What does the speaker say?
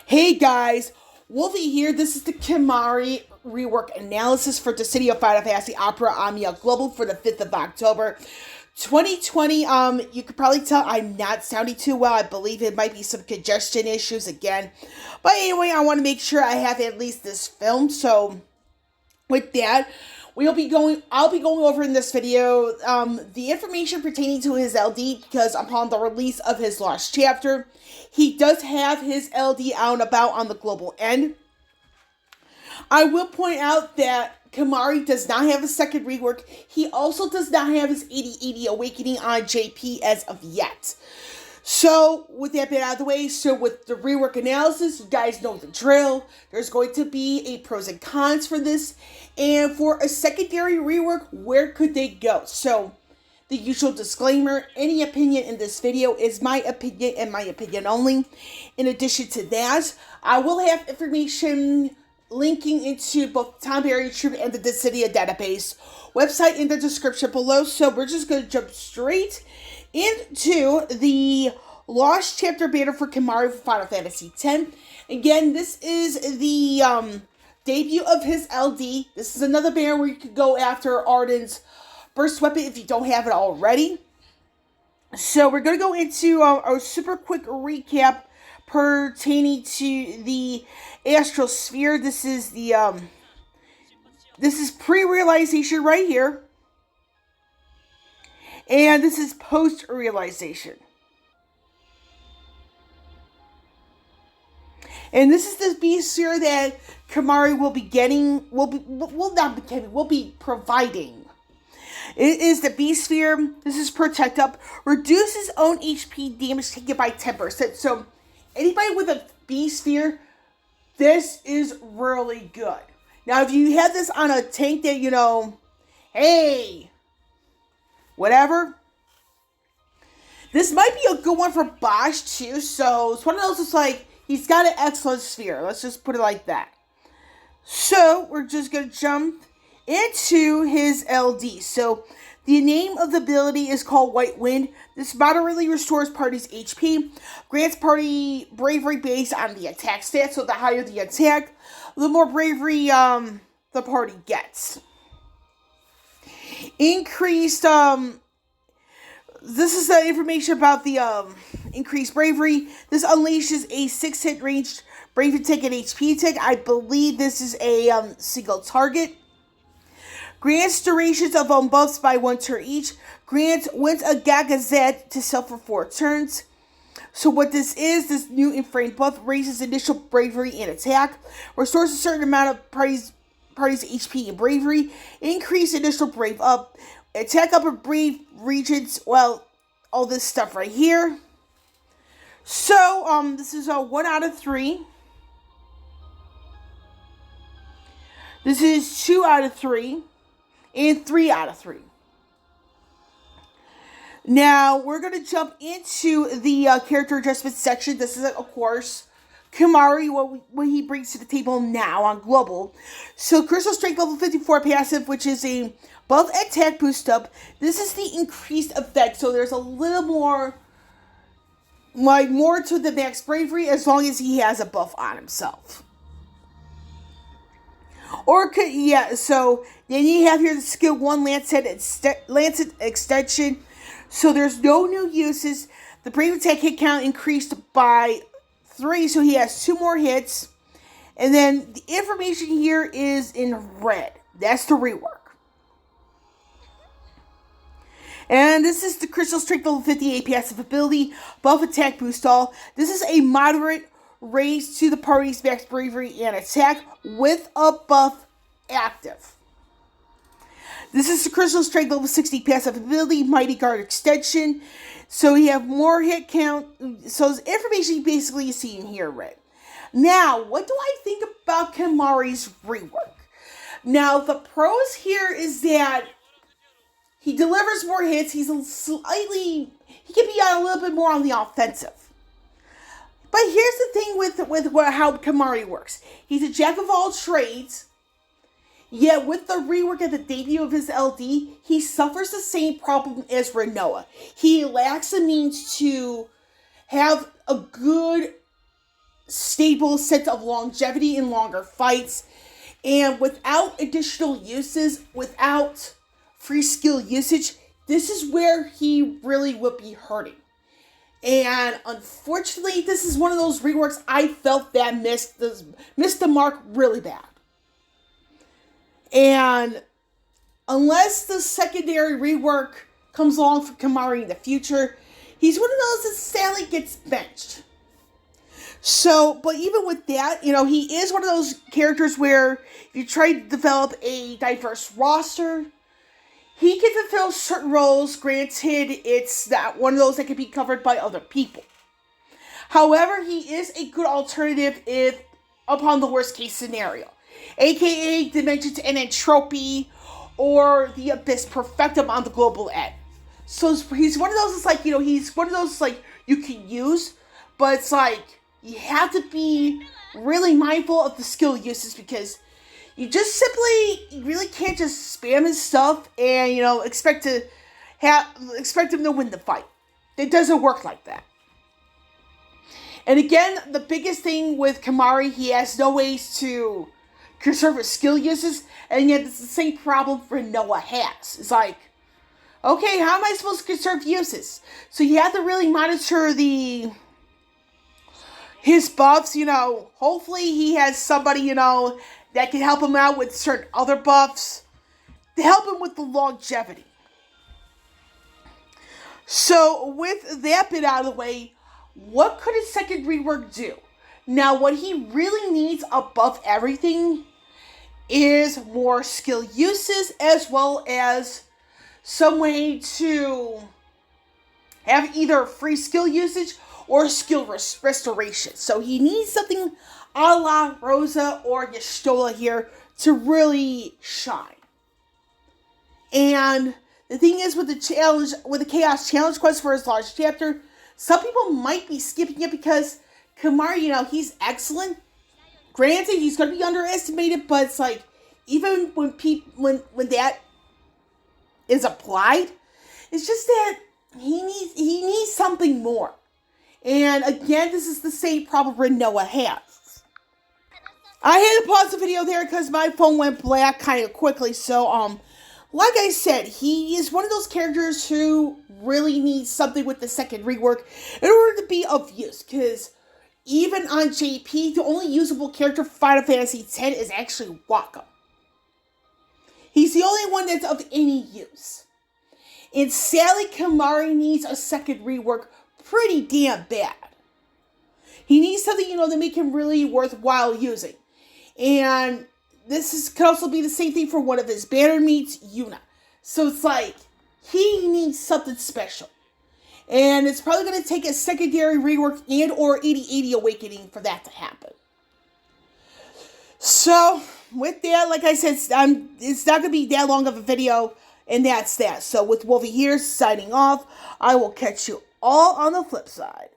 Hey guys, Wolfie here. This is the Kimahri rework analysis for the City of Final Fantasy Opera Rework Global for the 5th of October, 2020. You could probably tell I'm not sounding too well. I believe it might be some congestion issues again. But anyway, I want to make sure I have at least this filmed. So with that, I'll be going over in this video the information pertaining to his LD, because upon the release of his lost chapter, he does have his LD out and about on the global end. I will point out that Kimahri does not have a second rework. He also does not have his 8080 Awakening on JP as of yet. So, with that bit out of the way, with the rework analysis, you guys know the drill. There's going to be a pros and cons for this. And for a secondary rework, where could they go? So, the usual disclaimer, any opinion in this video is my opinion and my opinion only. In addition to that, I will have information linking into both Tom Berry Troop and the Dissidia database website in the description below. So we're just going to jump straight into the Lost Chapter banner for Kimahri for Final Fantasy X. Again, this is the debut of his LD. This is another banner where you could go after Arden's Burst Weapon if you don't have it already. So we're going to go into a super quick recap pertaining to the Astral Sphere. This is the this is pre-realization right here. And this is post-realization. And this is the beast sphere that Kimahri will be getting, will be providing. It is the beast sphere. This is protect up. Reduces own HP damage taken by 10%. So anybody with a beast sphere, this is really good. Now, if you have this on a tank that, you know, hey, whatever, this might be a good one for Bosch too. So it's one of those, it's like, he's got an excellent sphere. Let's just put it like that. So we're just going to jump into his LD. So the name of the ability is called White Wind. This moderately restores party's HP. Grants party bravery based on the attack stat. So the higher the attack, the more bravery the party gets. Increased, this is the information about the increased bravery. This unleashes a 6-hit ranged bravery tick and HP tick. I believe this is a single target. Grants durations of buffs by 1 turn each. Grants wins a Gagazet to sell for 4 turns. So what this is, this new inframed buff raises initial bravery and attack. Restores a certain amount of party's HP and bravery. Increase initial brave up. Attack up and brave regions. Well, all this stuff right here. So, this is a 1 out of 3. This is 2 out of 3. And 3 out of 3. Now, we're going to jump into the character adjustment section. This is, of course, Kimahri, what he brings to the table now on Global. So, Crystal Strength level 54 passive, which is a buff attack boost up. This is the increased effect, so there's a little more, more to the max bravery as long as he has a buff on himself. Or, so then you have here the skill 1 Lancet extension. So there's no new uses. The brave attack hit count increased by 3, so he has 2 more hits. And then the information here is in red. That's the rework. And this is the Crystal Strength level 58 passive ability, buff attack boost all. This is a moderate raise to the party's max bravery and attack with a buff active. This is the Crystal Strength level 60 passive ability, Mighty Guard extension. So you have more hit count. So the information basically you see in here, right? Now, what do I think about Kimahri's rework? Now, the pros here is that he delivers more hits. He can be a little bit more on the offensive. But here's the thing with how Kimahri works. He's a jack of all trades. Yet with the rework at the debut of his LD, he suffers the same problem as Rinoa. He lacks the means to have a good stable sense of longevity in longer fights. And without additional uses, without free skill usage, this is where he really would be hurting. And unfortunately, this is one of those reworks I felt that missed the mark really bad. And unless the secondary rework comes along for Kimahri in the future, he's one of those that sadly gets benched. So, but even with that, he is one of those characters where if you try to develop a diverse roster, he can fulfill certain roles. Granted, it's not one of those that can be covered by other people. However, he is a good alternative if upon the worst case scenario, aka Dimensions and Entropy, or the Abyss Perfectum on the global end. So he's one of those. It's like he's one of those like you can use, but it's like you have to be really mindful of the skill uses because you just simply really can't just spam his stuff and expect him to win the fight. It doesn't work like that. And again, the biggest thing with Kimahri, he has no ways to conserve his skill uses, and yet it's the same problem Rinoa has. It's like, okay, how am I supposed to conserve uses? So you have to really monitor his buffs. Hopefully he has somebody that can help him out with certain other buffs to help him with the longevity. So with that bit out of the way, what could his second rework do? Now, what he really needs above everything is more skill uses, as well as some way to have either free skill usage or skill restoration. So he needs something a la Rosa or Y'shtola here to really shine. And the thing is, with the Chaos Challenge quest for his large chapter, some people might be skipping it because Kimahri, he's excellent. Granted, he's going to be underestimated, but it's like, even when that is applied, it's just that he needs something more. And again, this is the same problem Rinoa has. I had to pause the video there because my phone went black kind of quickly. So, like I said, he is one of those characters who really needs something with the second rework in order to be of use. Because even on JP, the only usable character for Final Fantasy X is actually Wakka. He's the only one that's of any use. And sadly, Kimahri needs a second rework pretty damn bad. He needs something, that make him really worthwhile using. And could also be the same thing for one of his banner meets, Yuna. So it's like, he needs something special. And it's probably going to take a secondary rework and or 8080 Awakening for that to happen. So, with that, like I said, it's not going to be that long of a video, and that's that. So, with Wolvie here, signing off, I will catch you all on the flip side.